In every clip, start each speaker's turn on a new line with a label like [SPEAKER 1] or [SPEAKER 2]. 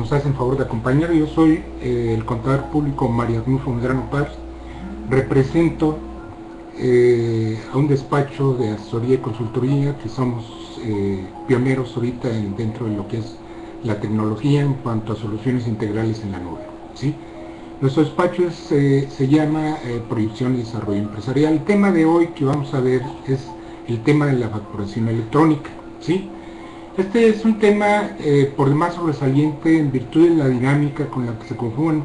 [SPEAKER 1] nos hacen favor de acompañar. Yo soy el contador público Mario Arnulfo Medrano Paz. Represento a un despacho de asesoría y consultoría que somos pioneros ahorita dentro de lo que es la tecnología en cuanto a soluciones integrales en la nube, ¿sí? Nuestro despacho se llama Proyección y Desarrollo Empresarial. El tema de hoy que vamos a ver es el tema de la facturación electrónica, ¿sí? Este es un tema por demás sobresaliente en virtud de la dinámica con la que se conjugan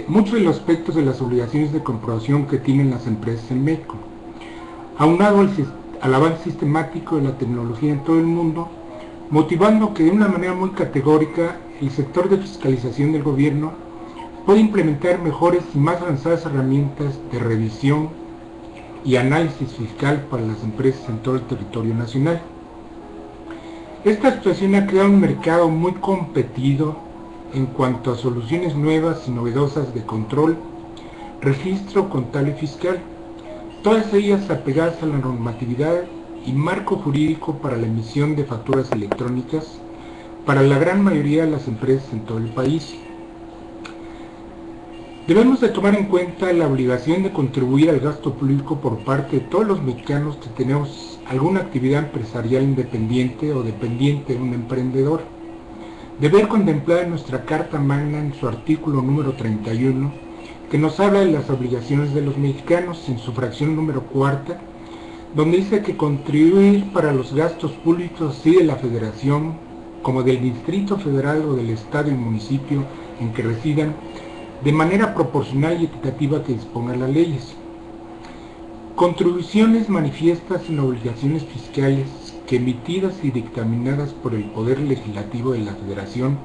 [SPEAKER 1] muchos de los aspectos de las obligaciones de comprobación que tienen las empresas en México. Aunado al avance sistemático de la tecnología en todo el mundo, motivando que de una manera muy categórica el sector de fiscalización del gobierno puede implementar mejores y más avanzadas herramientas de revisión y análisis fiscal para las empresas en todo el territorio nacional. Esta situación ha creado un mercado muy competido en cuanto a soluciones nuevas y novedosas de control, registro contable y fiscal, todas ellas apegadas a la normatividad y marco jurídico para la emisión de facturas electrónicas para la gran mayoría de las empresas en todo el país. Debemos de tomar en cuenta la obligación de contribuir al gasto público por parte de todos los mexicanos que tenemos alguna actividad empresarial independiente o dependiente de un emprendedor. De ver contemplada en nuestra Carta Magna en su artículo número 31, que nos habla de las obligaciones de los mexicanos en su fracción número 4, donde dice que contribuir para los gastos públicos así de la Federación como del Distrito Federal o del Estado y municipio en que residan, de manera proporcional y equitativa que dispongan las leyes. Contribuciones manifiestas en obligaciones fiscales que emitidas y dictaminadas por el Poder Legislativo de la Federación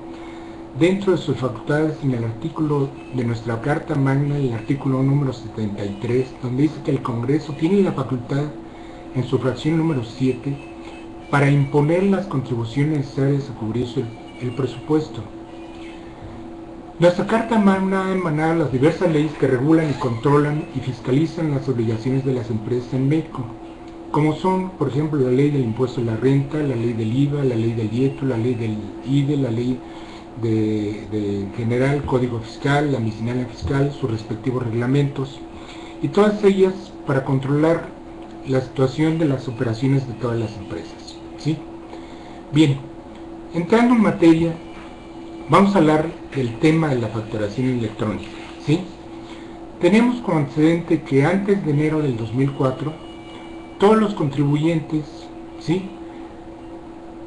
[SPEAKER 1] dentro de sus facultades en el artículo de nuestra Carta Magna, el artículo número 73, donde dice que el Congreso tiene la facultad en su fracción número 7 para imponer las contribuciones necesarias a cubrir el presupuesto. Nuestra Carta Magna ha emanado las diversas leyes que regulan y controlan y fiscalizan las obligaciones de las empresas en México, como son, por ejemplo, la ley del impuesto a la renta, la ley del IVA, la ley del IETU, la ley del IDE, la ley de general, código fiscal, la miscelánea fiscal, sus respectivos reglamentos, y todas ellas para controlar la situación de las operaciones de todas las empresas, ¿sí? Bien, entrando en materia, vamos a hablar del tema de la facturación electrónica, ¿sí? Tenemos como antecedente que antes de enero del 2004, todos los contribuyentes, ¿sí?,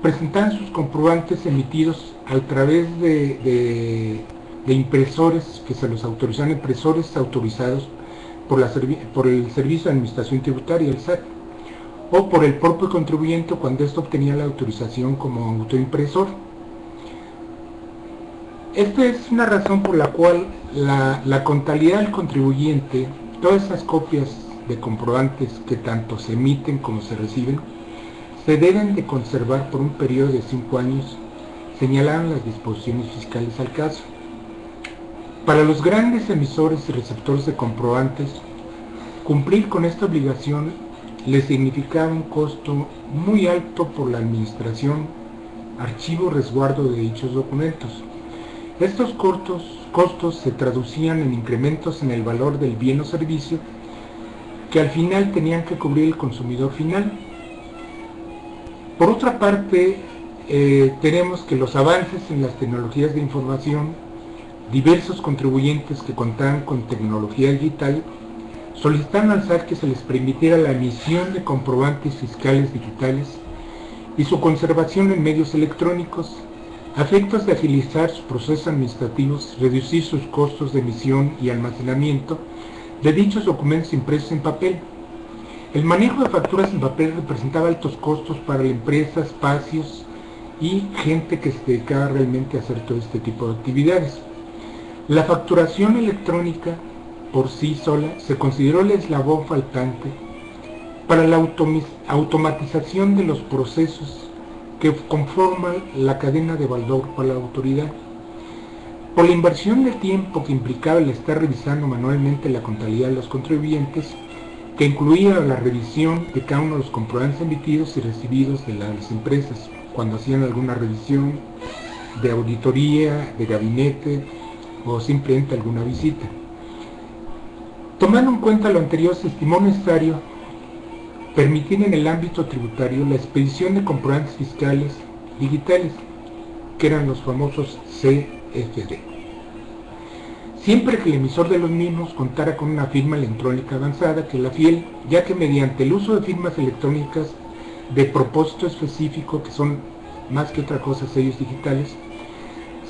[SPEAKER 1] presentaban sus comprobantes emitidos a través de impresores que se los autorizaban, impresores autorizados por el Servicio de Administración Tributaria, el SAT, o por el propio contribuyente cuando éste obtenía la autorización como autoimpresor. Esta es una razón por la cual la contabilidad del contribuyente, todas esas copias de comprobantes que tanto se emiten como se reciben, se deben de conservar por un periodo de 5 años, señalaron las disposiciones fiscales al caso. Para los grandes emisores y receptores de comprobantes, cumplir con esta obligación les significaba un costo muy alto por la administración, archivo, resguardo de dichos documentos. Estos costos se traducían en incrementos en el valor del bien o servicio que al final tenían que cubrir el consumidor final. Por otra parte, tenemos que los avances en las tecnologías de información, diversos contribuyentes que contaban con tecnología digital, solicitaron al SAT que se les permitiera la emisión de comprobantes fiscales digitales y su conservación en medios electrónicos, a efectos de agilizar sus procesos administrativos, reducir sus costos de emisión y almacenamiento de dichos documentos impresos en papel. El manejo de facturas en papel representaba altos costos para la empresa, espacios y gente que se dedicaba realmente a hacer todo este tipo de actividades. La facturación electrónica por sí sola se consideró el eslabón faltante para la automatización de los procesos que conforman la cadena de valor para la autoridad. Por la inversión de tiempo que implicaba el estar revisando manualmente la contabilidad de los contribuyentes, que incluía la revisión de cada uno de los comprobantes emitidos y recibidos de las empresas, cuando hacían alguna revisión, de auditoría, de gabinete o simplemente alguna visita. Tomando en cuenta lo anterior, se estimó necesario permitir en el ámbito tributario la expedición de comprobantes fiscales digitales, que eran los famosos CFD, siempre que el emisor de los mismos contara con una firma electrónica avanzada, que es la FIEL, ya que mediante el uso de firmas electrónicas de propósito específico, que son más que otra cosa sellos digitales,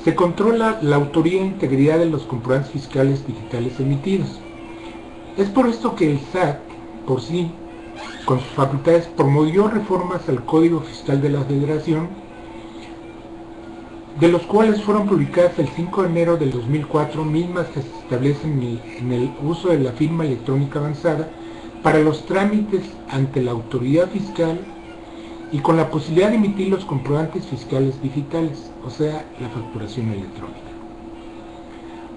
[SPEAKER 1] se controla la autoría e integridad de los comprobantes fiscales digitales emitidos. Es por esto que el SAT, por sí, con sus facultades, promovió reformas al Código Fiscal de la Federación, de los cuales fueron publicadas el 5 de enero del 2004, mismas que se establecen en el uso de la firma electrónica avanzada para los trámites ante la autoridad fiscal y con la posibilidad de emitir los comprobantes fiscales digitales, o sea, la facturación electrónica.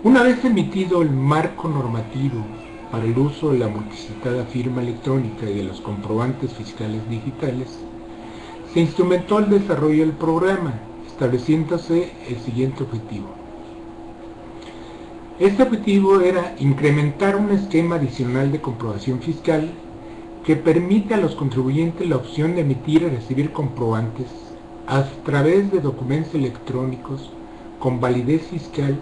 [SPEAKER 1] Una vez emitido el marco normativo para el uso de la multicitada firma electrónica y de los comprobantes fiscales digitales, se instrumentó el desarrollo del programa, estableciéndose el siguiente objetivo. Este objetivo era incrementar un esquema adicional de comprobación fiscal que permite a los contribuyentes la opción de emitir y recibir comprobantes a través de documentos electrónicos con validez fiscal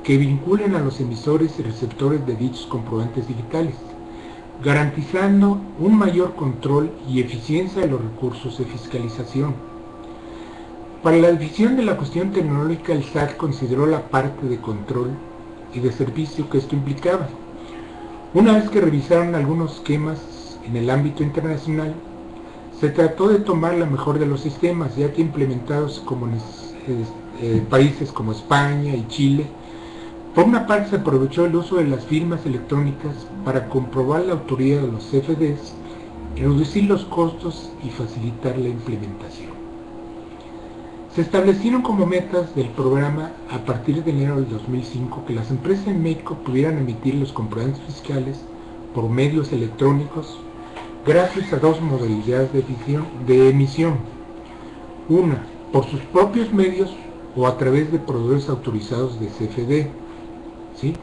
[SPEAKER 1] que vinculen a los emisores y receptores de dichos comprobantes digitales, garantizando un mayor control y eficiencia de los recursos de fiscalización. Para la definición de la cuestión tecnológica, el SAT consideró la parte de control y de servicio que esto implicaba. Una vez que revisaron algunos esquemas en el ámbito internacional, se trató de tomar la mejor de los sistemas, ya que implementados como en países como España y Chile. Por una parte, se aprovechó el uso de las firmas electrónicas para comprobar la autoría de los CFDs, reducir los costos y facilitar la implementación. Se establecieron como metas del programa a partir de enero del 2005 que las empresas en México pudieran emitir los comprobantes fiscales por medios electrónicos gracias a dos modalidades de emisión. Una, por sus propios medios o a través de proveedores autorizados de CFD. ¿Sí?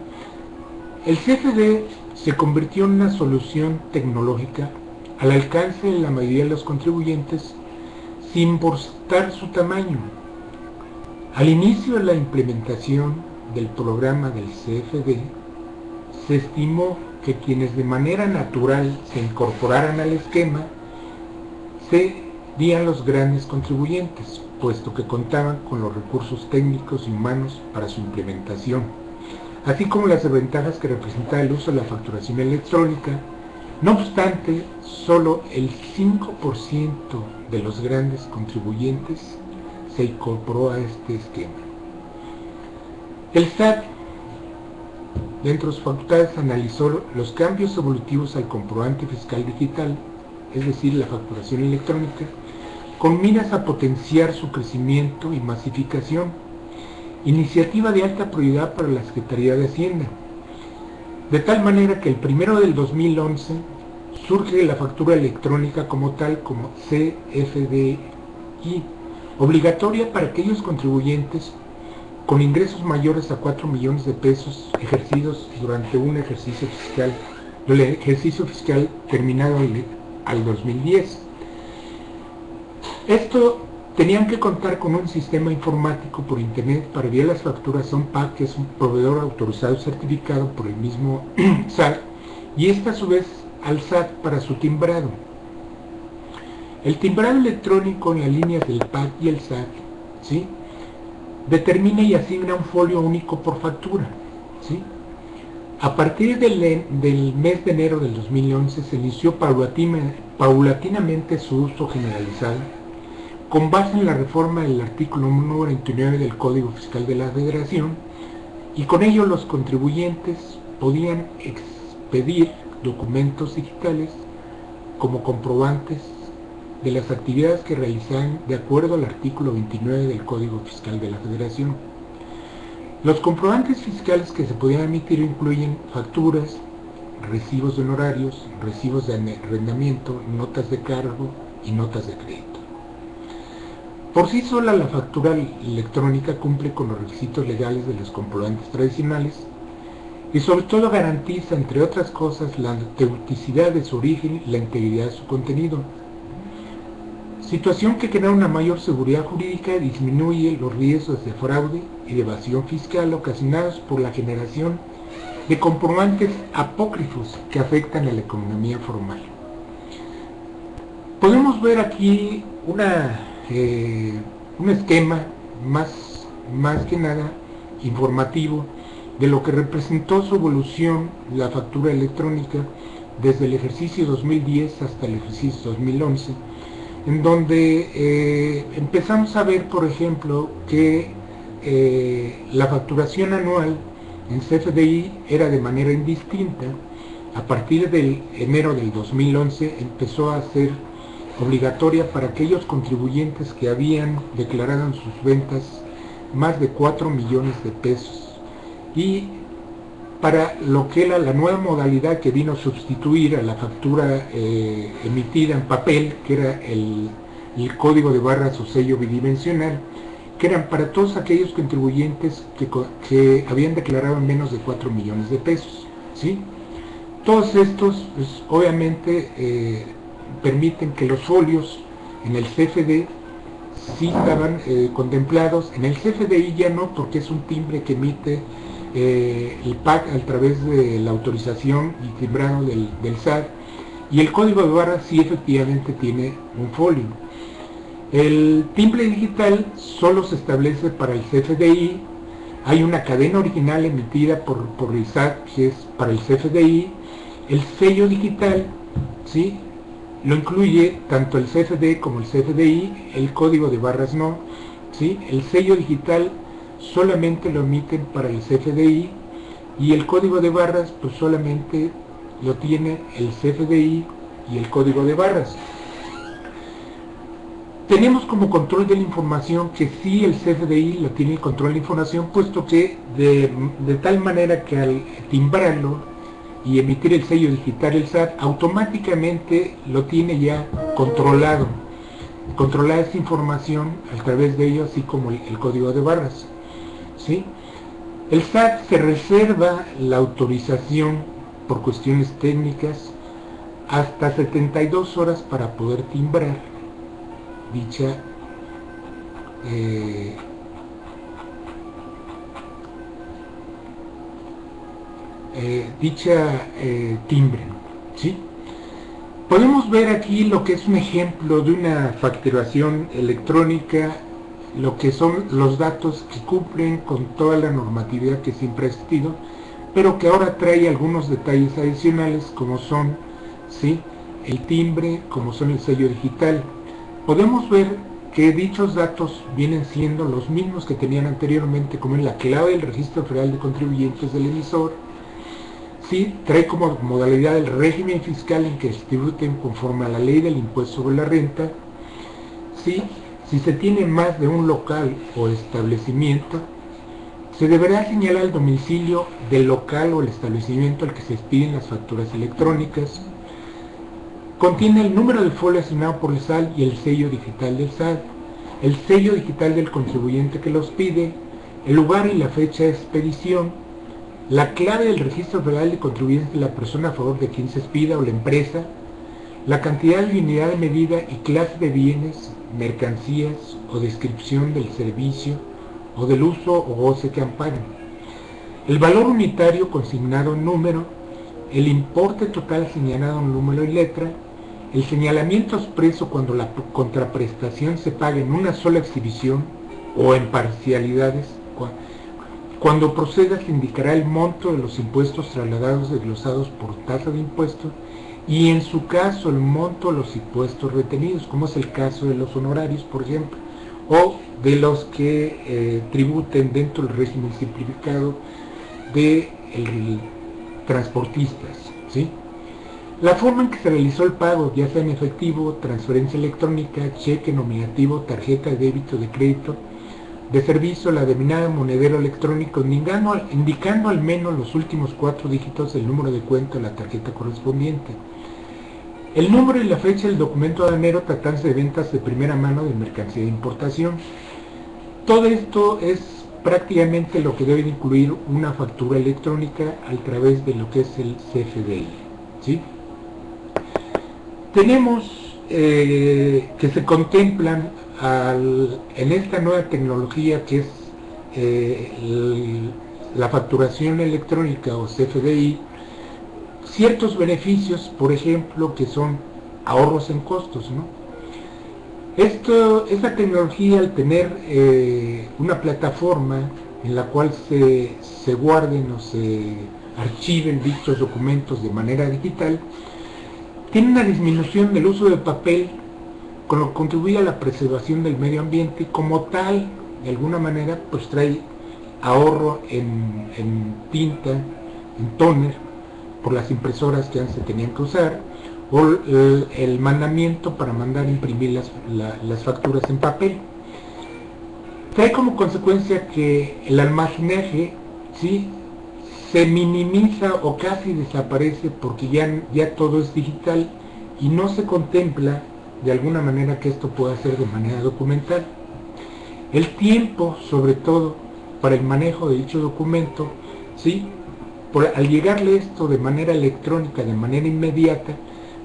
[SPEAKER 1] El CFD se convirtió en una solución tecnológica al alcance de la mayoría de los contribuyentes sin importar su tamaño. Al inicio de la implementación del programa del CFD, se estimó que quienes de manera natural se incorporaran al esquema serían los grandes contribuyentes, puesto que contaban con los recursos técnicos y humanos para su implementación, así como las ventajas que representaba el uso de la facturación electrónica. No obstante, solo el 5% de los grandes contribuyentes se incorporó a este esquema. El SAT, dentro de sus facultades, analizó los cambios evolutivos al comprobante fiscal digital, es decir, la facturación electrónica, con miras a potenciar su crecimiento y masificación, iniciativa de alta prioridad para la Secretaría de Hacienda, de tal manera que el 1 del 2011 surge la factura electrónica como tal, como CFDI, obligatoria para aquellos contribuyentes con ingresos mayores a 4 millones de pesos ejercidos durante un ejercicio fiscal terminado al 2010. Esto tenían que contar con un sistema informático por internet para enviar las facturas a un PAC, que es un proveedor autorizado y certificado por el mismo SAT, y esta a su vez al SAT para su timbrado. El timbrado electrónico en las líneas del PAC y el SAT, ¿sí?, determina y asigna un folio único por factura, ¿sí? A partir del mes de enero del 2011 se inició paulatinamente su uso generalizado, con base en la reforma del artículo 99 del Código Fiscal de la Federación, y con ello los contribuyentes podían expedir documentos digitales como comprobantes de las actividades que realizaban de acuerdo al artículo 29 del Código Fiscal de la Federación. Los comprobantes fiscales que se podían emitir incluyen facturas, recibos de honorarios, recibos de arrendamiento, notas de cargo y notas de crédito. Por sí sola la factura electrónica cumple con los requisitos legales de los comprobantes tradicionales y sobre todo garantiza, entre otras cosas, la autenticidad de su origen y la integridad de su contenido. Situación que crea una mayor seguridad jurídica y disminuye los riesgos de fraude y de evasión fiscal ocasionados por la generación de comprobantes apócrifos que afectan a la economía formal. Podemos ver aquí un esquema más que nada informativo de lo que representó su evolución la factura electrónica desde el ejercicio 2010 hasta el ejercicio 2011, en donde empezamos a ver, por ejemplo, que la facturación anual en CFDI era de manera indistinta. A partir del enero del 2011 empezó a ser obligatoria para aquellos contribuyentes que habían declarado en sus ventas más de 4 millones de pesos, y para lo que era la nueva modalidad que vino a sustituir a la factura emitida en papel, que era el código de barras o sello bidimensional, que eran para todos aquellos contribuyentes que habían declarado menos de 4 millones de pesos, ¿sí? Todos estos, pues, obviamente, permiten que los folios en el CFD sí estaban contemplados. En el CFDI ya no, porque es un timbre que emite el PAC a través de la autorización y timbrado del SAT, y el código de barras sí efectivamente tiene un folio. El timbre digital solo se establece para el CFDI. Hay una cadena original emitida por el SAT que es para el CFDI. El sello digital, ¿sí?, lo incluye tanto el CFD como el CFDI, el código de barras no, ¿sí? El sello digital solamente lo emiten para el CFDI, y el código de barras pues solamente lo tiene el CFDI y el código de barras. Tenemos como control de la información que sí, el CFDI lo tiene el control de la información, puesto que de tal manera que al timbrarlo y emitir el sello digital el SAT, automáticamente lo tiene ya controlada esa información a través de ello, así como el código de barras, ¿sí? El SAT se reserva la autorización por cuestiones técnicas hasta 72 horas para poder timbrar dicha timbre, ¿sí? Podemos ver aquí lo que es un ejemplo de una facturación electrónica, lo que son los datos que cumplen con toda la normatividad que siempre ha existido, pero que ahora trae algunos detalles adicionales, como son, ¿sí?, el timbre, como son el sello digital. Podemos ver que dichos datos vienen siendo los mismos que tenían anteriormente, como en la clave del Registro Federal de Contribuyentes del emisor. Sí, trae como modalidad el régimen fiscal en que se tributen conforme a la ley del impuesto sobre la renta. Sí, si se tiene más de un local o establecimiento, se deberá señalar el domicilio del local o el establecimiento al que se expiden las facturas electrónicas. Contiene el número del folio asignado por el SAT y el sello digital del SAT, el sello digital del contribuyente que los pide, el lugar y la fecha de expedición, la clave del Registro Federal de Contribuyentes de la persona a favor de quien se expida o la empresa, la cantidad y unidad de medida y clase de bienes, mercancías o descripción del servicio o del uso o goce que amparan, el valor unitario consignado en número, el importe total señalado en número y letra, el señalamiento expreso cuando la contraprestación se paga en una sola exhibición o en parcialidades. Cuando proceda se indicará el monto de los impuestos trasladados desglosados por tasa de impuestos y en su caso el monto de los impuestos retenidos, como es el caso de los honorarios, por ejemplo, o de los que tributen dentro del régimen simplificado de transportistas, ¿sí? La forma en que se realizó el pago, ya sea en efectivo, transferencia electrónica, cheque nominativo, tarjeta de débito, de crédito, de servicio, la denominada monedero electrónico, indicando al menos los últimos 4 dígitos del número de cuenta de la tarjeta correspondiente. El número y la fecha del documento aduanero tratándose de ventas de primera mano de mercancía de importación. Todo esto es prácticamente lo que debe incluir una factura electrónica a través de lo que es el CFDI, ¿sí? Tenemos que se contemplan en esta nueva tecnología que es la facturación electrónica o CFDI, ciertos beneficios, por ejemplo, que son ahorros en costos, ¿no? Esta tecnología, al tener una plataforma en la cual se guarden o se archiven dichos documentos de manera digital, tiene una disminución del uso de papel, con lo que contribuye a la preservación del medio ambiente y como tal, de alguna manera, pues trae ahorro en tinta, en tóner, por las impresoras que antes se tenían que usar, o el mandamiento para mandar imprimir las facturas en papel. Trae como consecuencia que el almacenaje, ¿sí?, se minimiza o casi desaparece porque ya todo es digital y no se contempla de alguna manera que esto pueda ser de manera documental. El tiempo, sobre todo, para el manejo de dicho documento, ¿sí?, al llegarle esto de manera electrónica, de manera inmediata,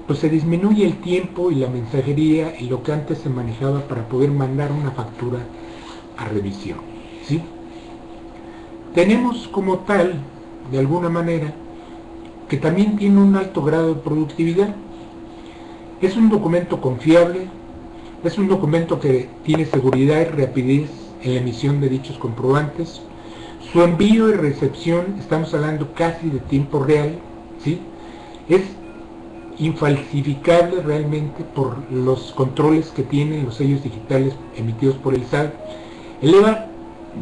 [SPEAKER 1] pues se disminuye el tiempo y la mensajería y lo que antes se manejaba para poder mandar una factura a revisión, ¿sí? Tenemos como tal, de alguna manera, que también tiene un alto grado de productividad. Es un documento confiable, es un documento que tiene seguridad y rapidez en la emisión de dichos comprobantes. Su envío y recepción, estamos hablando casi de tiempo real, ¿sí?, es infalsificable realmente por los controles que tienen los sellos digitales emitidos por el SAT. Eleva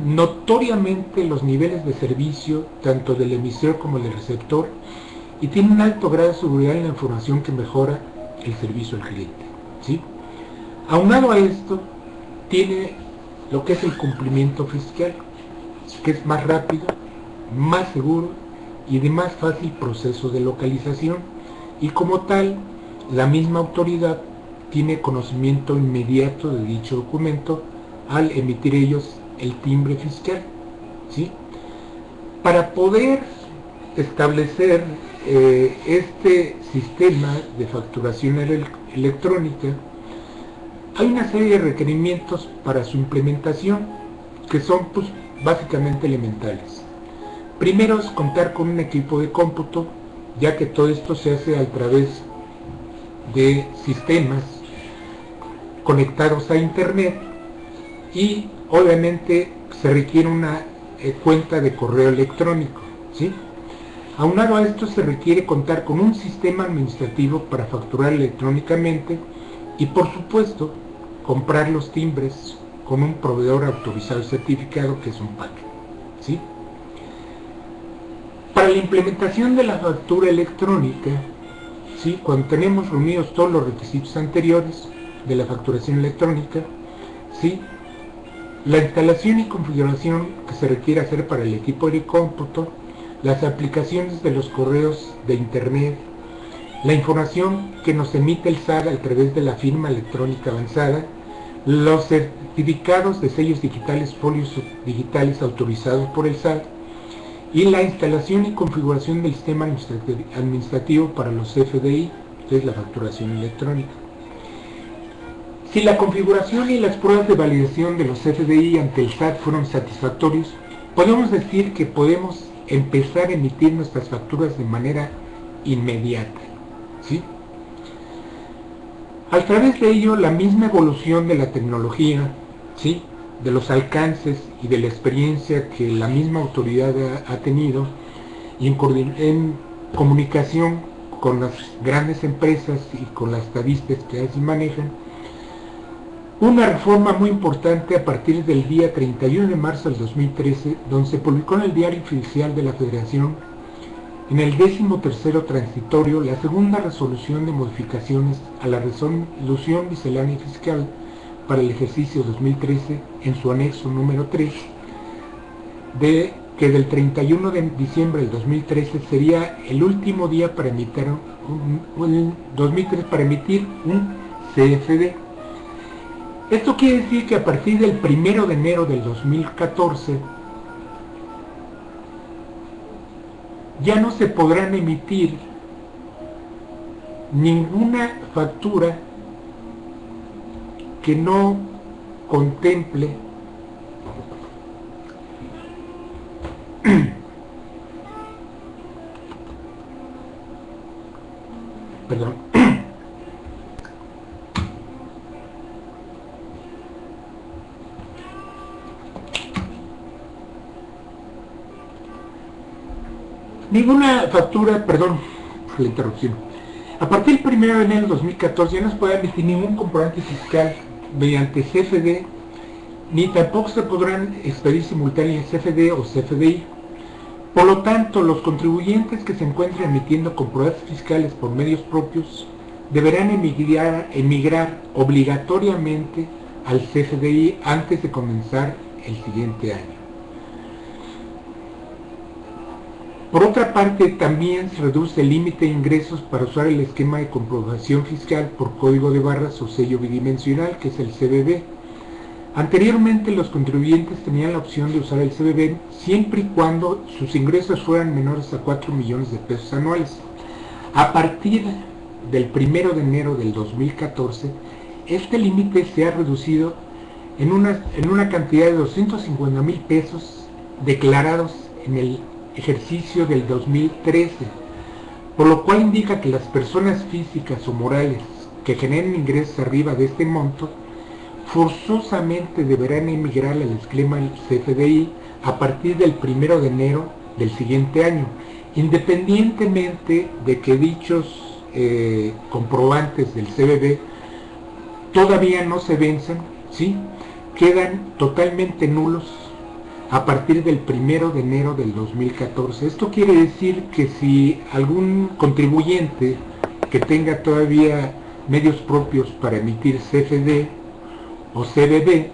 [SPEAKER 1] notoriamente los niveles de servicio tanto del emisor como del receptor y tiene un alto grado de seguridad en la información que mejora el servicio al cliente, ¿sí? Aunado a esto, tiene lo que es el cumplimiento fiscal, que es más rápido, más seguro y de más fácil proceso de localización, y como tal, la misma autoridad tiene conocimiento inmediato de dicho documento al emitir ellos el timbre fiscal, ¿sí? Para poder establecer este sistema de facturación electrónica, hay una serie de requerimientos para su implementación que son, pues, básicamente elementales. Primero es contar con un equipo de cómputo, ya que todo esto se hace a través de sistemas conectados a internet y obviamente se requiere una cuenta de correo electrónico, ¿sí? Aunado a esto se requiere contar con un sistema administrativo para facturar electrónicamente y, por supuesto, comprar los timbres con un proveedor autorizado y certificado, que es un PAC, ¿sí? Para la implementación de la factura electrónica, ¿sí?, cuando tenemos reunidos todos los requisitos anteriores de la facturación electrónica, ¿sí?, la instalación y configuración que se requiere hacer para el equipo de cómputo, las aplicaciones de los correos de internet, la información que nos emite el SAT a través de la firma electrónica avanzada, los certificados de sellos digitales, folios digitales autorizados por el SAT, y la instalación y configuración del sistema administrativo para los CFDI, que es la facturación electrónica. Si la configuración y las pruebas de validación de los CFDI ante el SAT fueron satisfactorios, podemos decir que podemos empezar a emitir nuestras facturas de manera inmediata, ¿sí? A través de ello, la misma evolución de la tecnología, ¿sí?, de los alcances y de la experiencia que la misma autoridad ha tenido y en comunicación con las grandes empresas y con las estadísticas que así manejan, una reforma muy importante a partir del día 31 de marzo del 2013, donde se publicó en el Diario Oficial de la Federación, en el 13º transitorio, la segunda resolución de modificaciones a la resolución miscelánea fiscal para el ejercicio 2013, en su anexo número 3, de que del 31 de diciembre del 2013 sería el último día para emitir 2003 para emitir un CFD. Esto quiere decir que a partir del 1 de enero del 2014 ya no se podrán emitir ninguna factura que no contemple perdón, ninguna factura, perdón por la interrupción. A partir del 1 de enero de 2014 ya no se podrá emitir ningún comprobante fiscal mediante CFD, ni tampoco se podrán expedir simultáneamente CFD o CFDI. Por lo tanto, los contribuyentes que se encuentren emitiendo comprobantes fiscales por medios propios deberán emigrar obligatoriamente al CFDI antes de comenzar el siguiente año. Por otra parte, también se reduce el límite de ingresos para usar el esquema de comprobación fiscal por código de barras o sello bidimensional, que es el CBB. Anteriormente, los contribuyentes tenían la opción de usar el CBB siempre y cuando sus ingresos fueran menores a 4 millones de pesos anuales. A partir del 1 de enero del 2014, este límite se ha reducido en una cantidad de 250,000 pesos declarados en el ejercicio del 2013, por lo cual indica que las personas físicas o morales que generen ingresos arriba de este monto forzosamente deberán emigrar al esquema del CFDI a partir del 1 de enero del siguiente año, independientemente de que dichos comprobantes del CBB todavía no se venzan, ¿sí? Quedan totalmente nulos a partir del 1 de enero del 2014. Esto quiere decir que si algún contribuyente que tenga todavía medios propios para emitir CFD o CBB,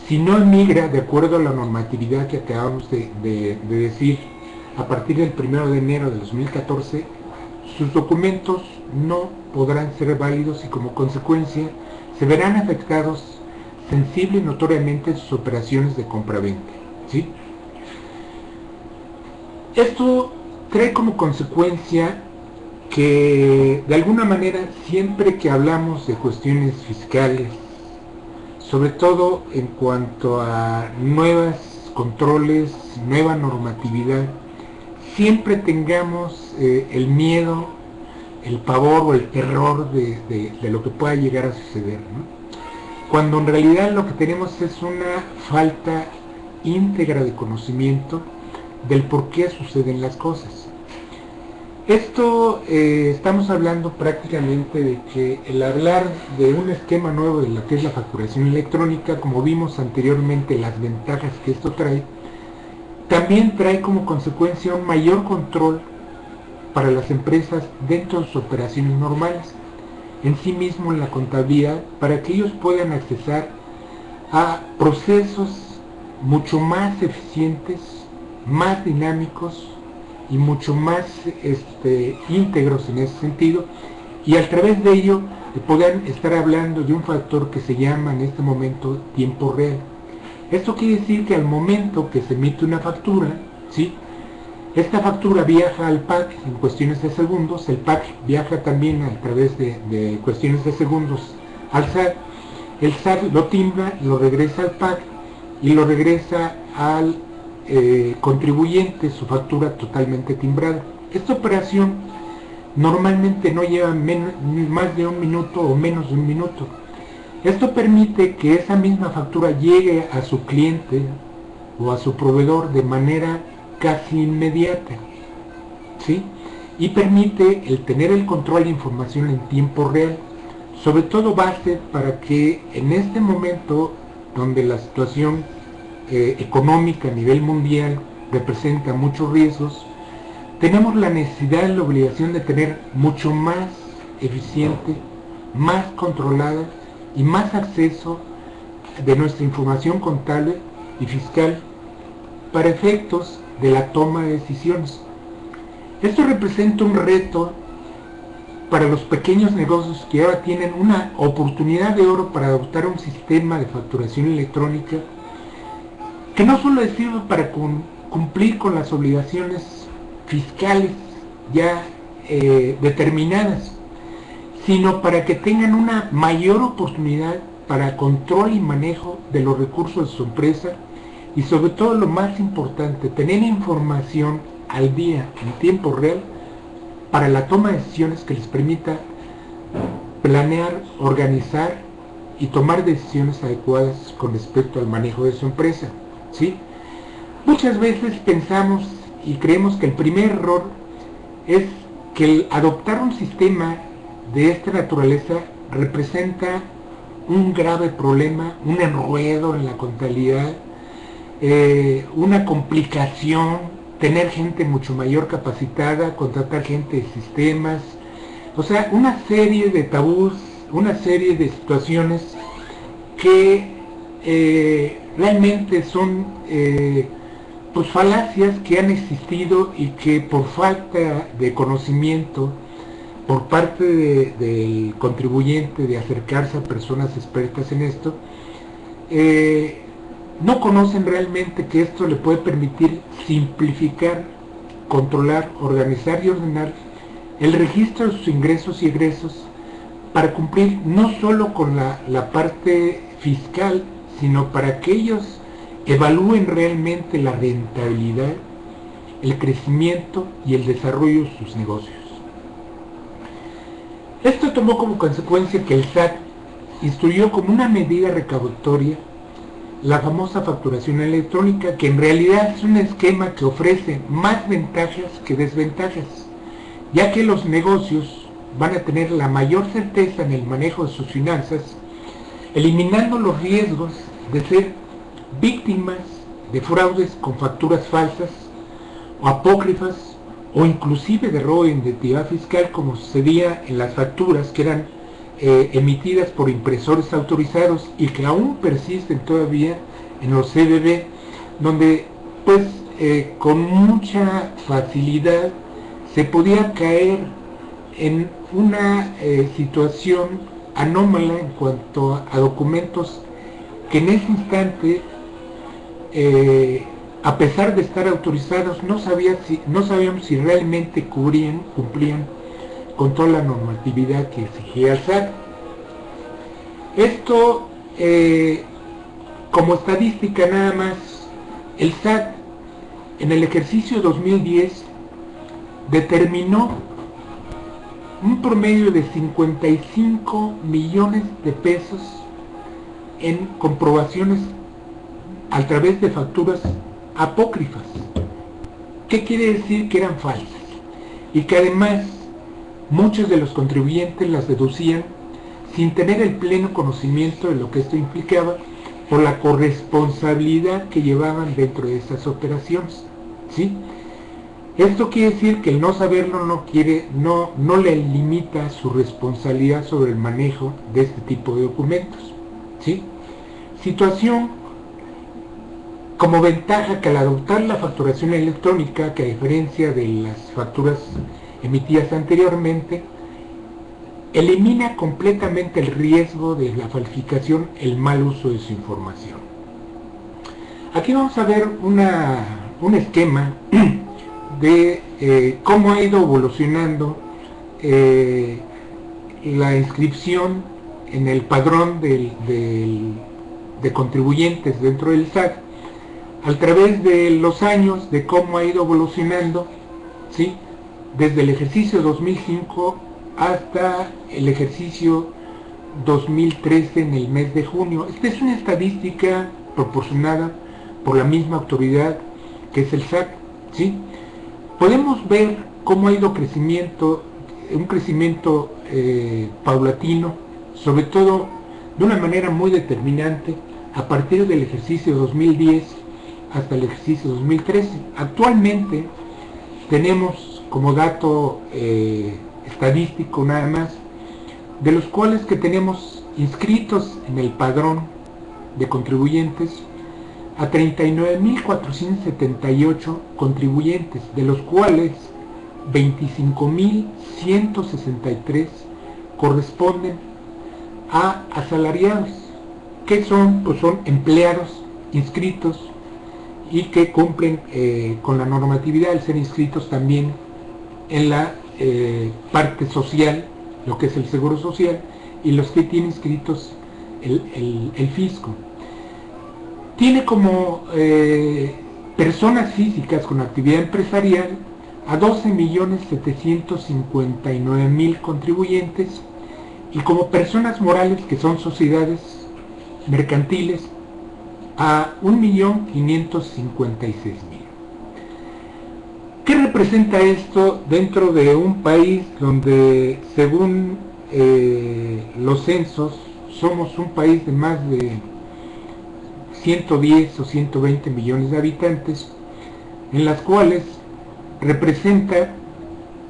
[SPEAKER 1] si no emigra de acuerdo a la normatividad que acabamos de decir, a partir del 1 de enero del 2014, sus documentos no podrán ser válidos y como consecuencia se verán afectados sensible y notoriamente sus operaciones de compraventa, ¿sí? Esto trae como consecuencia que de alguna manera siempre que hablamos de cuestiones fiscales, sobre todo en cuanto a nuevos controles, nueva normatividad, siempre tengamos el miedo, el pavor o el terror de lo que pueda llegar a suceder, ¿no? Cuando en realidad lo que tenemos es una falta íntegra de conocimiento del por qué suceden las cosas. Esto estamos hablando prácticamente de que el hablar de un esquema nuevo de lo que es la facturación electrónica, como vimos anteriormente las ventajas que esto trae, también trae como consecuencia un mayor control para las empresas dentro de sus operaciones normales, en sí mismo en la contabilidad, para que ellos puedan accesar a procesos mucho más eficientes, más dinámicos y mucho más íntegros en ese sentido, y a través de ello puedan estar hablando de un factor que se llama en este momento tiempo real. Esto quiere decir que al momento que se emite una factura, ¿sí?, esta factura viaja al PAC en cuestiones de segundos, el PAC viaja también a través de cuestiones de segundos al SAT, el SAT lo timbra, lo regresa al PAC y lo regresa al contribuyente, su factura totalmente timbrada. Esta operación normalmente no lleva más de un minuto o menos de un minuto. Esto permite que esa misma factura llegue a su cliente o a su proveedor de manera casi inmediata, ¿sí? Y permite el tener el control de información en tiempo real, sobre todo base para que en este momento donde la situación económica a nivel mundial representa muchos riesgos, tenemos la necesidad y la obligación de tener mucho más eficiente, más controlada y más acceso de nuestra información contable y fiscal para efectos de la toma de decisiones. Esto representa un reto para los pequeños negocios que ahora tienen una oportunidad de oro para adoptar un sistema de facturación electrónica que no solo sirve para cumplir con las obligaciones fiscales ya determinadas, sino para que tengan una mayor oportunidad para control y manejo de los recursos de su empresa y, sobre todo, lo más importante, tener información al día, en tiempo real, para la toma de decisiones que les permita planear, organizar y tomar decisiones adecuadas con respecto al manejo de su empresa, ¿sí? Muchas veces pensamos y creemos que el primer error es que el adoptar un sistema de esta naturaleza representa un grave problema, un enredo en la contabilidad, una complicación, tener gente mucho mayor capacitada, contratar gente de sistemas, o sea, una serie de tabús, una serie de situaciones que realmente son pues falacias que han existido y que por falta de conocimiento por parte del contribuyente de acercarse a personas expertas en esto, no conocen realmente que esto le puede permitir simplificar, controlar, organizar y ordenar el registro de sus ingresos y egresos para cumplir no solo con la parte fiscal, sino para que ellos evalúen realmente la rentabilidad, el crecimiento y el desarrollo de sus negocios. Esto tomó como consecuencia que el SAT instruyó como una medida recaudatoria la famosa facturación electrónica, que en realidad es un esquema que ofrece más ventajas que desventajas, ya que los negocios van a tener la mayor certeza en el manejo de sus finanzas, eliminando los riesgos de ser víctimas de fraudes con facturas falsas o apócrifas, o inclusive de robo de identidad fiscal, como sucedía en las facturas que eran emitidas por impresores autorizados y que aún persisten todavía en los CBB, donde pues con mucha facilidad se podía caer en una situación anómala en cuanto a documentos que en ese instante, a pesar de estar autorizados, no sabíamos si realmente cumplían con toda la normatividad que exigía el SAT. Esto, como estadística nada más, el SAT en el ejercicio 2010 determinó un promedio de 55 millones de pesos en comprobaciones a través de facturas apócrifas. ¿Qué quiere decir? Que eran falsas y que además muchos de los contribuyentes las deducían sin tener el pleno conocimiento de lo que esto implicaba por la corresponsabilidad que llevaban dentro de esas operaciones, ¿sí? Esto quiere decir que el no saberlo no le limita su responsabilidad sobre el manejo de este tipo de documentos, ¿sí? Situación como ventaja que al adoptar la facturación electrónica, que a diferencia de las facturas emitidas anteriormente, elimina completamente el riesgo de la falsificación, el mal uso de su información. Aquí vamos a ver un esquema de cómo ha ido evolucionando la inscripción en el padrón de contribuyentes dentro del SAT a través de los años, de cómo ha ido evolucionando, ¿sí? Desde el ejercicio 2005 hasta el ejercicio 2013 en el mes de junio. Esta es una estadística proporcionada por la misma autoridad que es el SAT, ¿sí? Podemos ver cómo ha ido un crecimiento paulatino, sobre todo de una manera muy determinante a partir del ejercicio 2010 hasta el ejercicio 2013. Actualmente tenemos como dato estadístico nada más, de los cuales que tenemos inscritos en el padrón de contribuyentes a 39.478 contribuyentes, de los cuales 25.163 corresponden a asalariados, que son, pues son empleados inscritos y que cumplen con la normatividad al ser inscritos también en la parte social, lo que es el seguro social, y los que tienen inscritos el fisco. Tiene como personas físicas con actividad empresarial a 12.759.000 contribuyentes, y como personas morales, que son sociedades mercantiles, a 1.556.000. ¿Qué representa esto dentro de un país donde, según los censos, somos un país de más de 110 o 120 millones de habitantes, en las cuales representa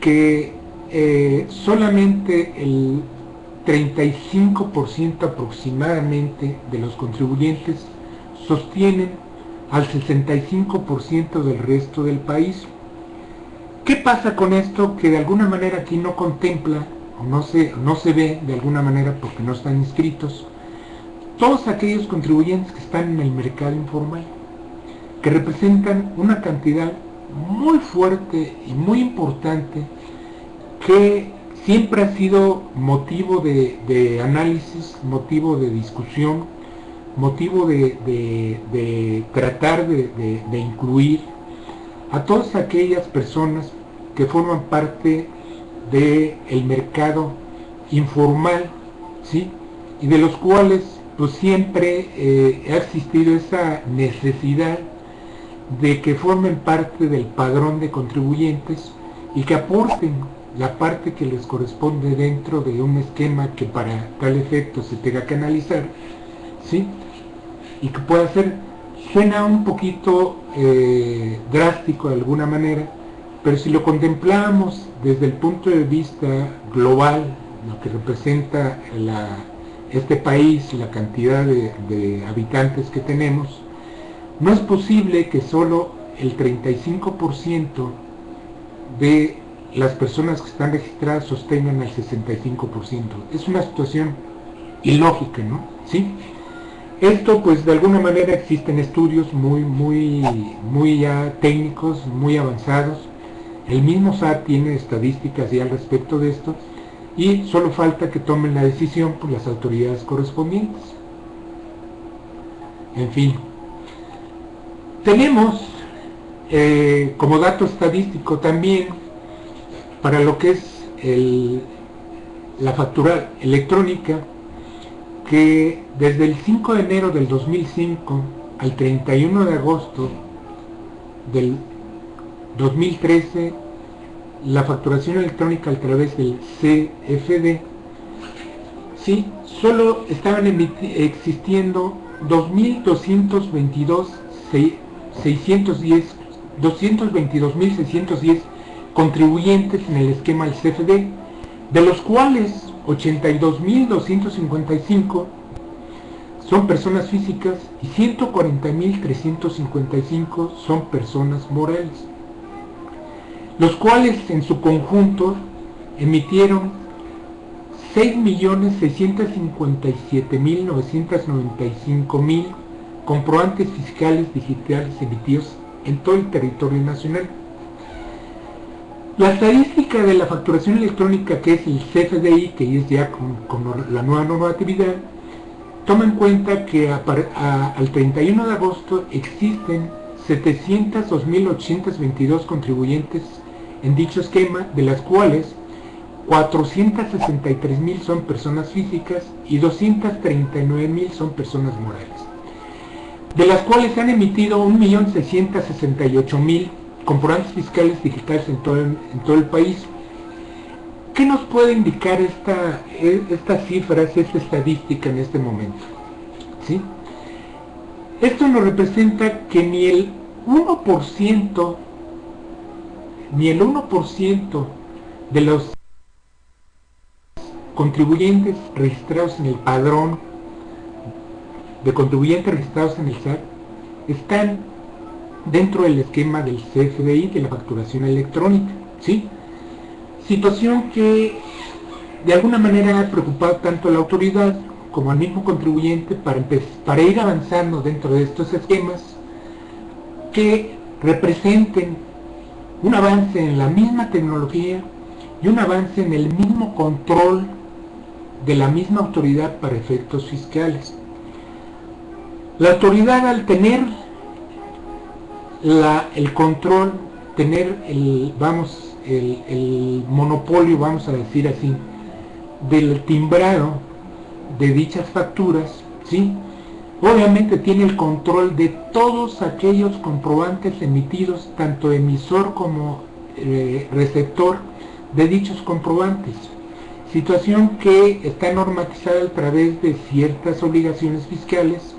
[SPEAKER 1] que solamente el 35% aproximadamente de los contribuyentes sostienen al 65% del resto del país? ¿Qué pasa con esto? Que de alguna manera aquí no contempla, o no se ve de alguna manera porque no están inscritos, todos aquellos contribuyentes que están en el mercado informal, que representan una cantidad muy fuerte y muy importante, que siempre ha sido motivo de análisis, motivo de discusión, motivo de tratar de incluir a todas aquellas personas que forman parte del mercado informal, ¿sí? Y de los cuales pues siempre ha existido esa necesidad de que formen parte del padrón de contribuyentes y que aporten la parte que les corresponde dentro de un esquema que para tal efecto se tenga que analizar, ¿sí? Y que pueda ser, suena un poquito drástico de alguna manera, pero si lo contemplamos desde el punto de vista global, lo que representa este país, la cantidad de habitantes que tenemos, no es posible que solo el 35% de las personas que están registradas sostengan el 65%. Es una situación ilógica, ¿no? ¿Sí? Esto, pues, de alguna manera existen estudios muy ya técnicos, muy avanzados. El mismo SAT tiene estadísticas ya al respecto de esto, y solo falta que tomen la decisión por las autoridades correspondientes. En fin, tenemos como dato estadístico también para lo que es la factura electrónica, que desde el 5 de enero del 2005 al 31 de agosto del 2013, la facturación electrónica a través del CFD, sí, solo estaban existiendo 222.610 contribuyentes en el esquema del CFD, de los cuales 82.255 son personas físicas y 140.355 son personas morales, los cuales en su conjunto emitieron 6.657.995 comprobantes fiscales digitales emitidos en todo el territorio nacional. La estadística de la facturación electrónica, que es el CFDI, que es ya con la nueva normatividad, toma en cuenta que al 31 de agosto existen 702.822 contribuyentes en dicho esquema, de las cuales 463.000 son personas físicas y 239.000 son personas morales, de las cuales se han emitido 1.668.000 comprobantes fiscales digitales en todo el país. ¿Qué nos puede indicar estas cifras, esta estadística en este momento? ¿Sí? Esto nos representa que ni el 1% de los contribuyentes registrados en el padrón de contribuyentes registrados en el SAT están dentro del esquema del CFDI, de la facturación electrónica, ¿sí? Situación que de alguna manera ha preocupado tanto a la autoridad como al mismo contribuyente para ir avanzando dentro de estos esquemas que representen un avance en la misma tecnología y un avance en el mismo control de la misma autoridad para efectos fiscales. La autoridad, al tener el control, tener el monopolio, vamos a decir así, del timbrado de dichas facturas, ¿sí? Obviamente tiene el control de todos aquellos comprobantes emitidos, tanto emisor como receptor de dichos comprobantes. Situación que está normatizada a través de ciertas obligaciones fiscales,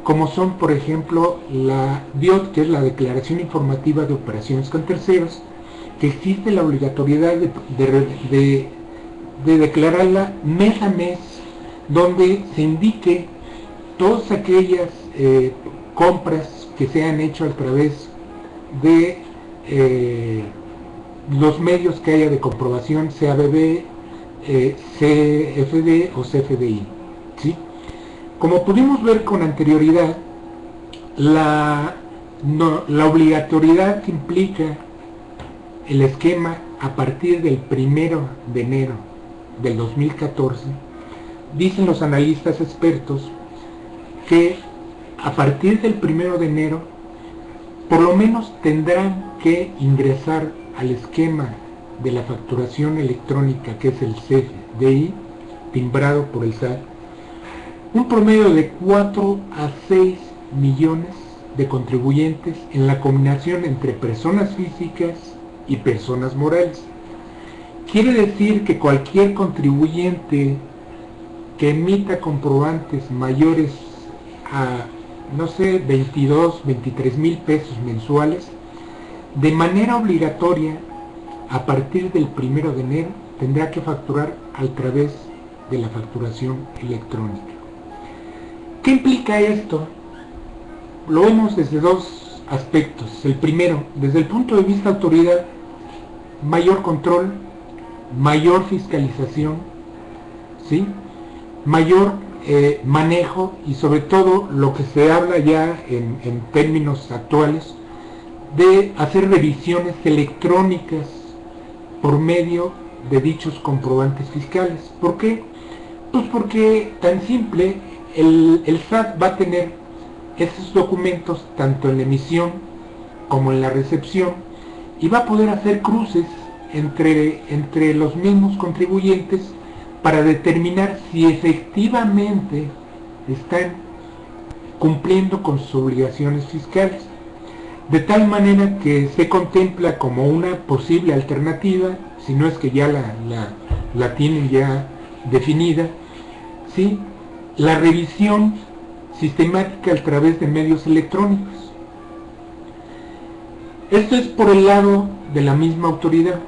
[SPEAKER 1] como son, por ejemplo, la DIOT, que es la Declaración Informativa de Operaciones con Terceros, que existe la obligatoriedad de declararla mes a mes, donde se indique todas aquellas compras que se han hecho a través de los medios que haya de comprobación, sea BB, CFD o CFDI, ¿sí? Como pudimos ver con anterioridad, la obligatoriedad que implica el esquema a partir del 1 de enero del 2014, dicen los analistas expertos que a partir del 1 de enero por lo menos tendrán que ingresar al esquema de la facturación electrónica, que es el CFDI, timbrado por el SAT, un promedio de 4 a 6 millones de contribuyentes en la combinación entre personas físicas y personas morales. Quiere decir que cualquier contribuyente que emita comprobantes mayores a, no sé, 22, 23 mil pesos mensuales, de manera obligatoria, a partir del 1 de enero, tendrá que facturar a través de la facturación electrónica. ¿Qué implica esto? Lo vemos desde dos aspectos. El primero, desde el punto de vista autoridad, mayor control, mayor fiscalización, ¿sí? Mayor manejo y sobre todo lo que se habla ya en términos actuales de hacer revisiones electrónicas por medio de dichos comprobantes fiscales. ¿Por qué? Pues porque tan simple, el SAT va a tener esos documentos tanto en la emisión como en la recepción y va a poder hacer cruces entre los mismos contribuyentes para determinar si efectivamente están cumpliendo con sus obligaciones fiscales, de tal manera que se contempla como una posible alternativa, si no es que ya la tienen ya definida, ¿sí?, la revisión sistemática a través de medios electrónicos. Esto es por el lado de la misma autoridad.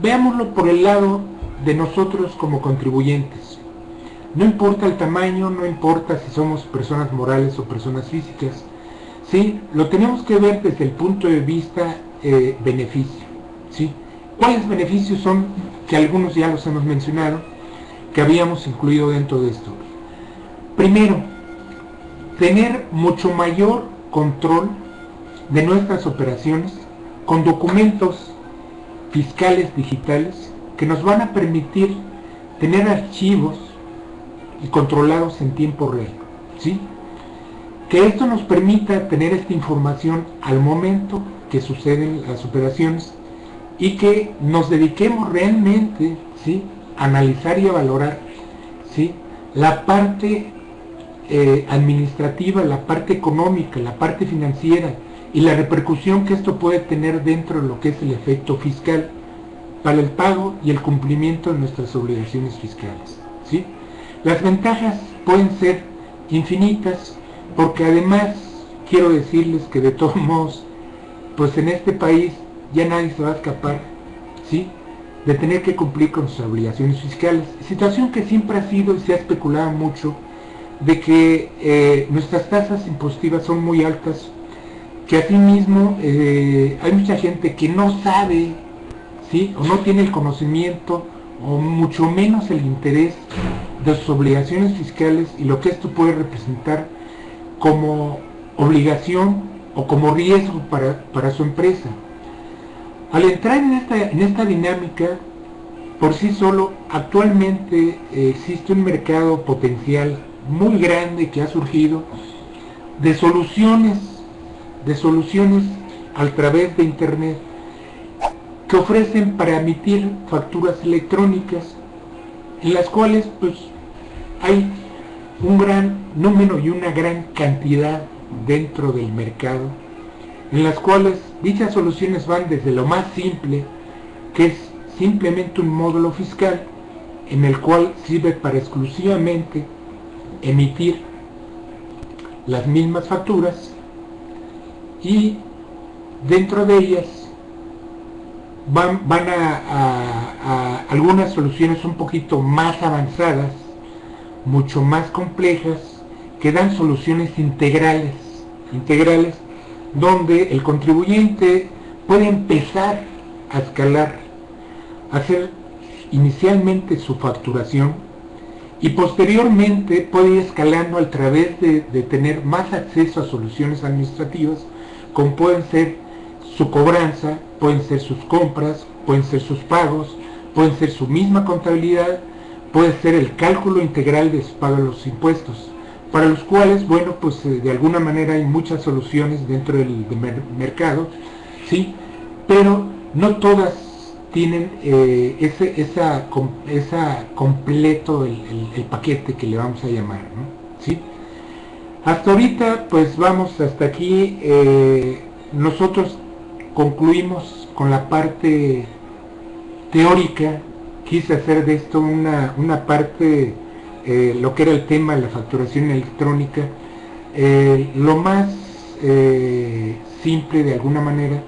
[SPEAKER 1] Veámoslo por el lado de nosotros como contribuyentes. No importa el tamaño, no importa si somos personas morales o personas físicas, ¿sí? Lo tenemos que ver desde el punto de vista beneficio, ¿sí? ¿Cuáles beneficios son? Que algunos ya los hemos mencionado, que habíamos incluido dentro de esto. Primero, tener mucho mayor control de nuestras operaciones con documentos fiscales digitales que nos van a permitir tener archivos y controlados en tiempo real, ¿sí? Que esto nos permita tener esta información al momento que suceden las operaciones y que nos dediquemos realmente, ¿sí?, a analizar y a valorar, ¿sí?, la parte administrativa, la parte económica, la parte financiera y la repercusión que esto puede tener dentro de lo que es el efecto fiscal para el pago y el cumplimiento de nuestras obligaciones fiscales, ¿sí? Las ventajas pueden ser infinitas, porque además quiero decirles que de todos modos, pues en este país ya nadie se va a escapar, ¿sí?, de tener que cumplir con sus obligaciones fiscales, situación que siempre ha sido y se ha especulado mucho de que nuestras tasas impositivas son muy altas, que asimismo hay mucha gente que no sabe, ¿sí? O no tiene el conocimiento, o mucho menos el interés de sus obligaciones fiscales y lo que esto puede representar como obligación o como riesgo para su empresa. Al entrar en esta dinámica, por sí solo, actualmente existe un mercado potencial muy grande que ha surgido de soluciones a través de Internet que ofrecen para emitir facturas electrónicas, en las cuales pues hay un gran número y una gran cantidad dentro del mercado, en las cuales dichas soluciones van desde lo más simple, que es simplemente un módulo fiscal en el cual sirve para exclusivamente emitir las mismas facturas, y dentro de ellas van a algunas soluciones un poquito más avanzadas, mucho más complejas, que dan soluciones integrales, donde el contribuyente puede empezar a escalar, a hacer inicialmente su facturación, y posteriormente puede ir escalando a través de tener más acceso a soluciones administrativas, como pueden ser su cobranza, pueden ser sus compras, pueden ser sus pagos, pueden ser su misma contabilidad, puede ser el cálculo integral de su pago de los impuestos, para los cuales, bueno, pues de alguna manera hay muchas soluciones dentro del mercado, ¿sí? Pero no todas tienen esa completo el paquete que le vamos a llamar, ¿no? ¿Sí? Hasta ahorita pues vamos hasta aquí. Nosotros concluimos con la parte teórica. Quise hacer de esto una parte, lo que era el tema de la facturación electrónica, lo más simple de alguna manera,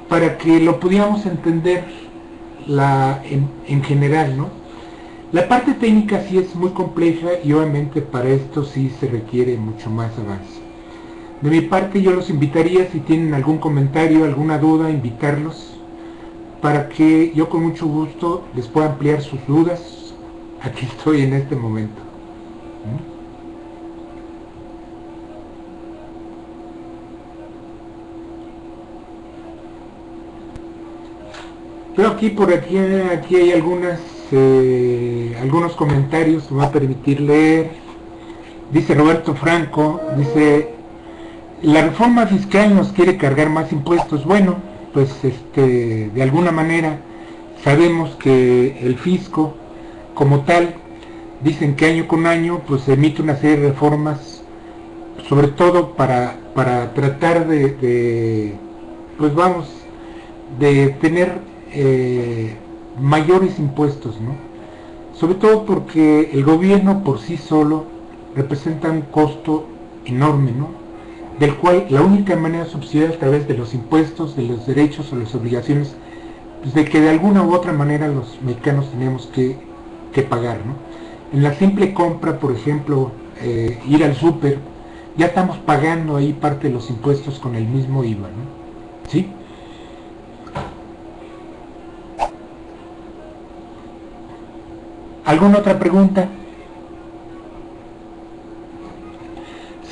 [SPEAKER 1] para que lo pudiéramos entender en general, ¿no? La parte técnica sí es muy compleja, y obviamente para esto sí se requiere mucho más avance. De mi parte, yo los invitaría, si tienen algún comentario, alguna duda, invitarlos para que yo con mucho gusto les pueda ampliar sus dudas. Aquí estoy en este momento. Pero aquí hay algunos comentarios que me va a permitir leer. Dice Roberto Franco, dice: la reforma fiscal nos quiere cargar más impuestos. Bueno, pues de alguna manera sabemos que el fisco como tal, dicen que año con año pues emite una serie de reformas, sobre todo para tratar de tener mayores impuestos, ¿no? Sobre todo porque el gobierno por sí solo representa un costo enorme, ¿no? Del cual la única manera de subsidiar a través de los impuestos, de los derechos o las obligaciones, pues de que de alguna u otra manera los mexicanos tenemos que pagar, ¿no? En la simple compra, por ejemplo, ir al súper, ya estamos pagando ahí parte de los impuestos con el mismo IVA, ¿no? ¿Sí? ¿Alguna otra pregunta?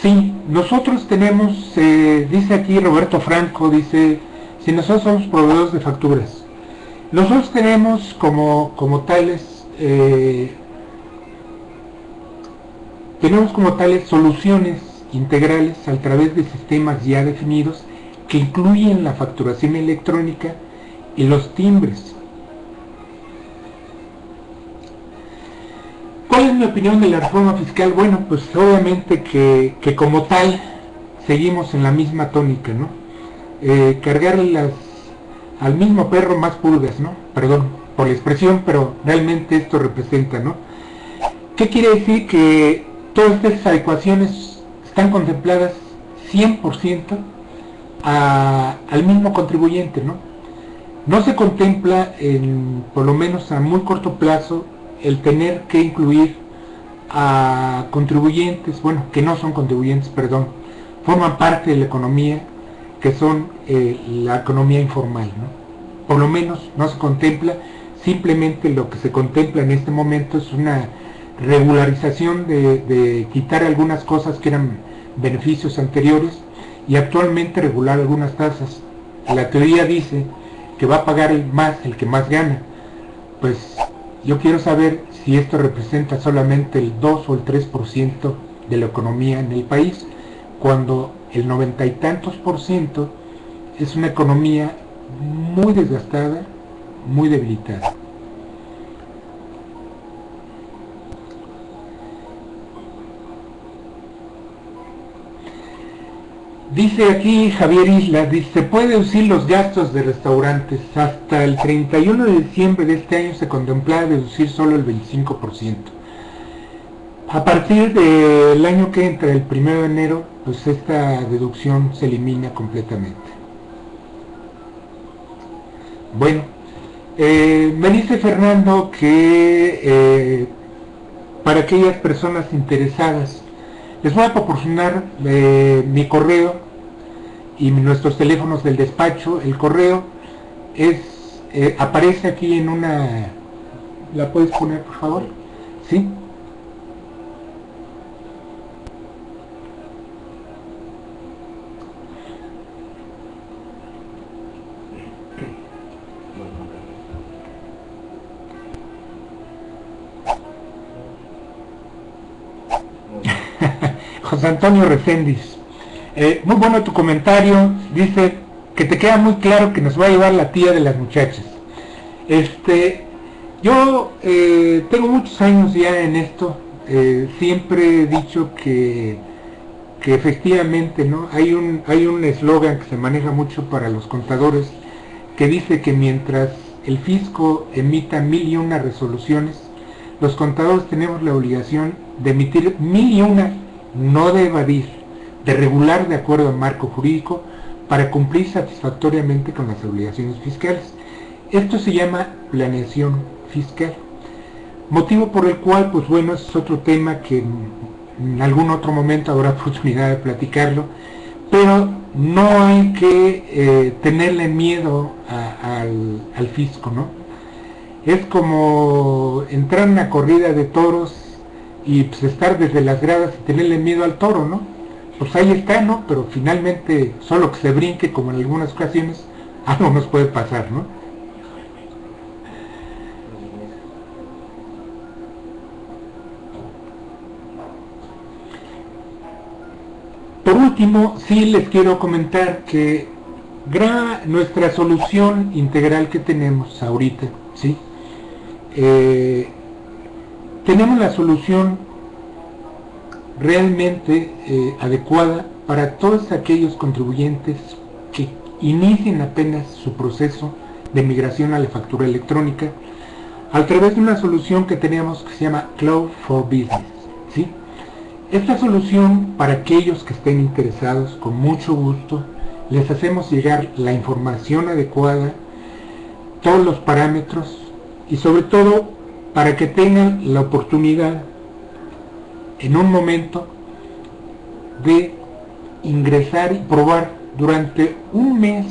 [SPEAKER 1] Sí, nosotros tenemos, dice aquí Roberto Franco, dice, si nosotros somos proveedores de facturas, nosotros tenemos como tales soluciones integrales a través de sistemas ya definidos que incluyen la facturación electrónica y los timbres. ¿Cuál es mi opinión de la reforma fiscal? Bueno, pues obviamente que como tal seguimos en la misma tónica, ¿no? Cargarle al mismo perro más pulgas, ¿no? Perdón por la expresión, pero realmente esto representa, ¿no? ¿Qué quiere decir? Que todas estas adecuaciones están contempladas 100% al mismo contribuyente, ¿no? No se contempla, por lo menos a muy corto plazo, el tener que incluir a contribuyentes, bueno, que no son contribuyentes, perdón, forman parte de la economía, que son la economía informal, ¿no? por lo menos no se contempla. Simplemente lo que se contempla en este momento es una regularización de quitar algunas cosas que eran beneficios anteriores y actualmente regular algunas tasas. La teoría dice que va a pagar más el que más gana. Pues yo quiero saber si esto representa solamente el 2 o el 3% de la economía en el país, cuando el 90 y tantos por ciento es una economía muy desgastada, muy debilitada. Dice aquí Javier Isla, dice, se puede deducir los gastos de restaurantes. Hasta el 31 de diciembre de este año se contemplaba deducir solo el 25%. A partir del año que entra, el 1 de enero, pues esta deducción se elimina completamente. Bueno, me dice Fernando que para aquellas personas interesadas, les voy a proporcionar mi correo y nuestros teléfonos del despacho. El correo es aparece aquí en una... ¿La puedes poner, por favor? ¿Sí? José Antonio Recendis. Muy bueno tu comentario. Dice que te queda muy claro que nos va a llevar la tía de las muchachas. Yo tengo muchos años ya en esto. Siempre he dicho que efectivamente, ¿no? Hay un eslogan que se maneja mucho para los contadores que dice que mientras el fisco emita 1001 resoluciones, los contadores tenemos la obligación de emitir 1001, no de evadir, de regular de acuerdo al marco jurídico para cumplir satisfactoriamente con las obligaciones fiscales. Esto se llama planeación fiscal, motivo por el cual, pues bueno, es otro tema que en algún otro momento habrá oportunidad de platicarlo, pero no hay que tenerle miedo al fisco, ¿no? Es como entrar en una corrida de toros y pues estar desde las gradas y tenerle miedo al toro, ¿no? Pues ahí está, ¿no? Pero finalmente, solo que se brinque, como en algunas ocasiones, algo nos puede pasar, ¿no? Por último, sí les quiero comentar que nuestra solución integral que tenemos ahorita, ¿sí? Tenemos la solución realmente adecuada para todos aquellos contribuyentes que inicien apenas su proceso de migración a la factura electrónica a través de una solución que tenemos que se llama Cloud for Business, ¿sí? Esta solución, para aquellos que estén interesados, con mucho gusto les hacemos llegar la información adecuada, todos los parámetros y sobre todo para que tengan la oportunidad en un momento de ingresar y probar durante un mes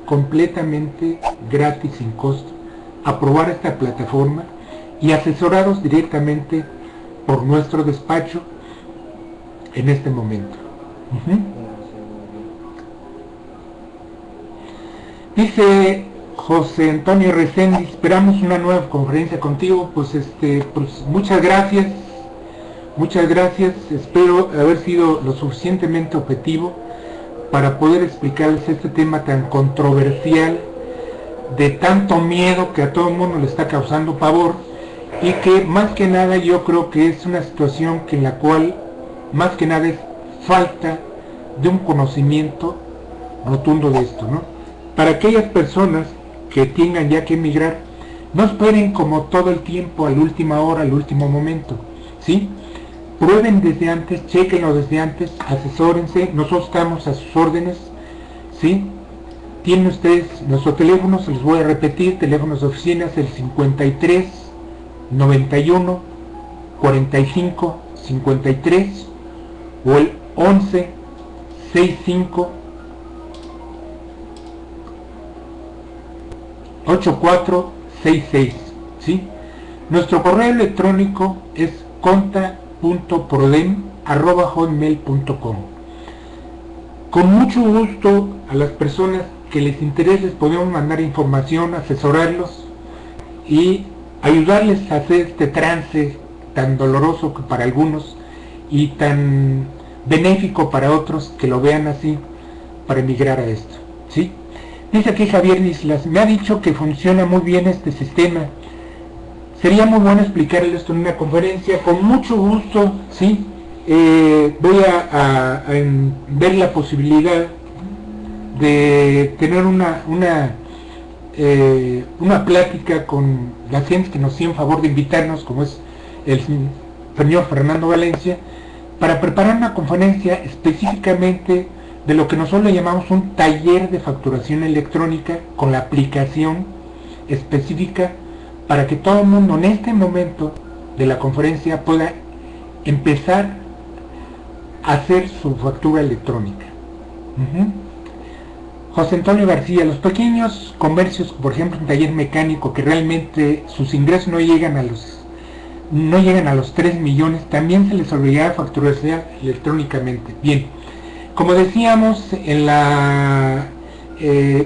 [SPEAKER 1] completamente gratis, sin costo, a probar esta plataforma y asesorados directamente por nuestro despacho en este momento. Dice José Antonio Recendis, esperamos una nueva conferencia contigo. Pues muchas gracias, espero haber sido lo suficientemente objetivo para poder explicarles este tema tan controversial, de tanto miedo que a todo el mundo le está causando pavor, y que más que nada yo creo que es una situación en la cual más que nada es falta de un conocimiento rotundo de esto, ¿no? Para aquellas personas que tengan ya que emigrar, no esperen como todo el tiempo a la última hora, al último momento, ¿sí? Prueben desde antes, chequenlo desde antes, asesórense, nosotros estamos a sus órdenes, ¿sí? Tienen ustedes nuestro teléfono, se los voy a repetir, teléfonos de oficinas, el 53 91 45 53 o el 11 65 8466, ¿sí? Nuestro correo electrónico es conta.prodem@hotmail.com. Con mucho gusto a las personas que les interese les podemos mandar información, asesorarlos y ayudarles a hacer este trance tan doloroso que para algunos y tan benéfico para otros que lo vean así para emigrar a esto, ¿sí? Dice aquí Javier Islas, me ha dicho que funciona muy bien este sistema. Sería muy bueno explicarle esto en una conferencia, con mucho gusto, ¿sí? Voy a ver la posibilidad de tener una plática con las gentes que nos hicieron favor de invitarnos, como es el señor Fernando Valencia, para preparar una conferencia específicamente de lo que nosotros le llamamos un taller de facturación electrónica con la aplicación específica para que todo el mundo en este momento de la conferencia pueda empezar a hacer su factura electrónica. José Antonio García, los pequeños comercios, por ejemplo un taller mecánico que realmente sus ingresos no llegan a los 3 millones, también se les obligará a facturarse electrónicamente. Bien, como decíamos, en la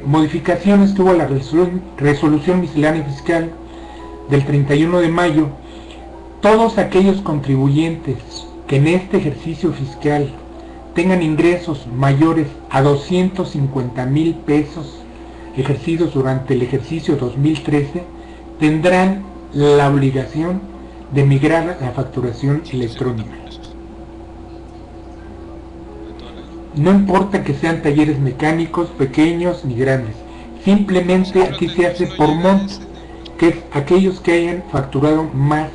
[SPEAKER 1] modificación estuvo la resolución miscelánea fiscal del 31 de mayo. Todos aquellos contribuyentes que en este ejercicio fiscal tengan ingresos mayores a 250,000 pesos ejercidos durante el ejercicio 2013 tendrán la obligación de migrar a la facturación electrónica. No importa que sean talleres mecánicos, pequeños ni grandes, simplemente aquí se hace por monto, que es aquellos que hayan facturado más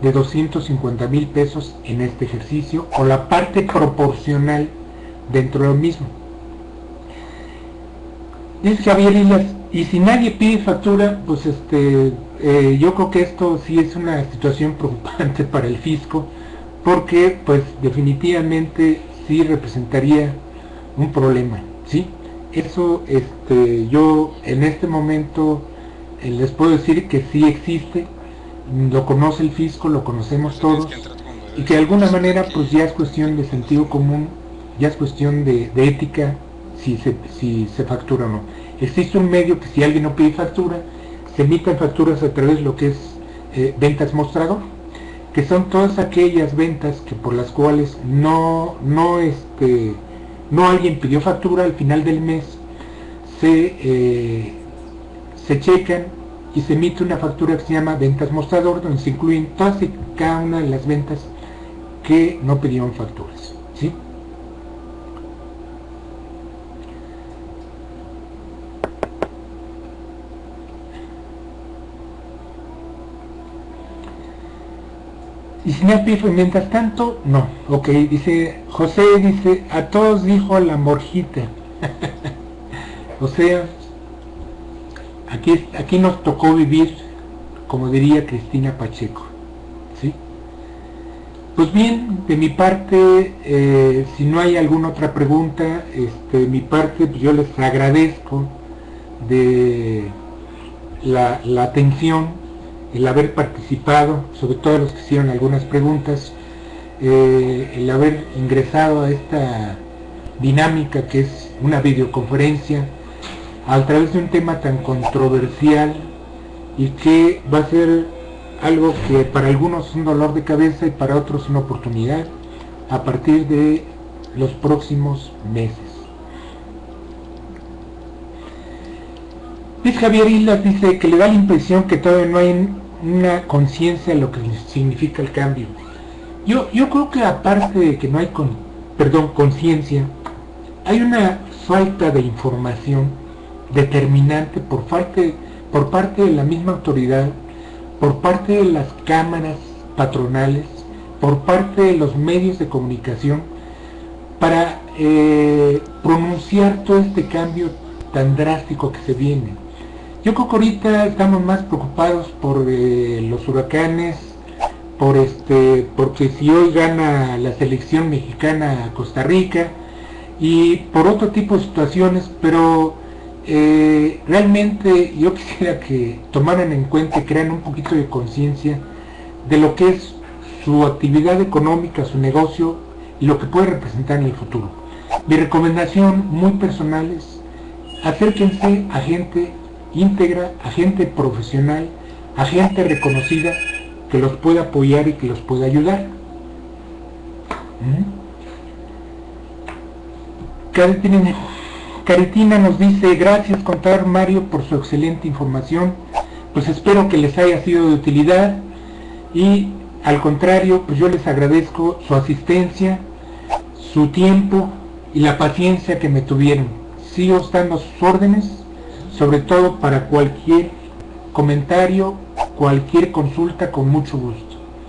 [SPEAKER 1] de 250,000 pesos en este ejercicio o la parte proporcional dentro de lo mismo. Dice Javier Islas, y si nadie pide factura, pues yo creo que esto sí es una situación preocupante para el fisco, porque pues definitivamente sí representaría un problema, ¿sí? Eso yo en este momento les puedo decir que sí existe, lo conoce el fisco, lo conocemos todos, y que de alguna manera pues ya es cuestión de sentido común, ya es cuestión de ética si se factura o no. Existe un medio que si alguien no pide factura, se emiten facturas a través de lo que es ventas mostrador, que son todas aquellas ventas que por las cuales no alguien pidió factura, al final del mes se checan y se emite una factura que se llama ventas mostrador, donde se incluyen todas y cada una de las ventas que no pidieron facturas, ¿sí? Y si no pide, mientras tanto, no. Ok, dice José, dice, a todos dijo la morjita. O sea, aquí nos tocó vivir, como diría Cristina Pacheco, ¿sí? Pues bien, de mi parte, si no hay alguna otra pregunta, de mi parte, pues yo les agradezco de la atención, el haber participado, sobre todo los que hicieron algunas preguntas, el haber ingresado a esta dinámica que es una videoconferencia a través de un tema tan controversial y que va a ser algo que para algunos es un dolor de cabeza y para otros una oportunidad a partir de los próximos meses. Luis Javier Islas dice que le da la impresión que todavía no hay una conciencia de lo que significa el cambio. Yo creo que aparte de que no hay conciencia, hay una falta de información determinante por parte de la misma autoridad, por parte de las cámaras patronales, por parte de los medios de comunicación, para pronunciar todo este cambio tan drástico que se viene. Yo creo que ahorita estamos más preocupados por los huracanes, porque si hoy gana la selección mexicana a Costa Rica, y por otro tipo de situaciones, pero realmente yo quisiera que tomaran en cuenta y crean un poquito de conciencia de lo que es su actividad económica, su negocio y lo que puede representar en el futuro. Mi recomendación muy personal es: acérquense a gente íntegra, a gente profesional, a gente reconocida que los pueda apoyar y que los pueda ayudar. Caritina nos dice: gracias, contador Mario, por su excelente información. Pues espero que les haya sido de utilidad, y al contrario, pues yo les agradezco su asistencia, su tiempo y la paciencia que me tuvieron. Sigo estando a sus órdenes, sobre todo para cualquier comentario, cualquier consulta, con mucho gusto.